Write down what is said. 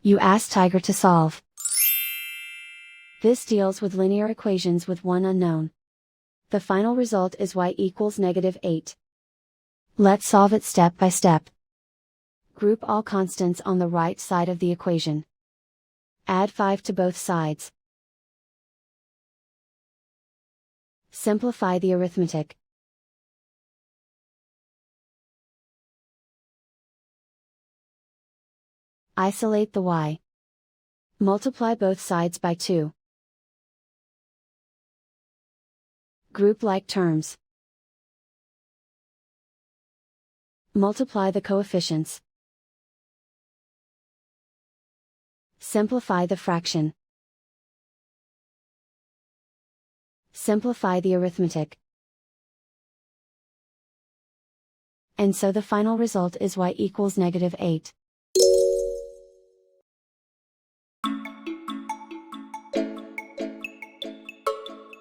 You ask Tiger to solve. This deals with linear equations with one unknown. The final result is y equals -8. Let's solve it step by step. Group all constants on the right side of the equation. Add 5 to both sides. Simplify the arithmetic. Isolate the y. Multiply both sides by 2. Group like terms. Multiply the coefficients. Simplify the fraction. Simplify the arithmetic. And so the final result is y equals -8.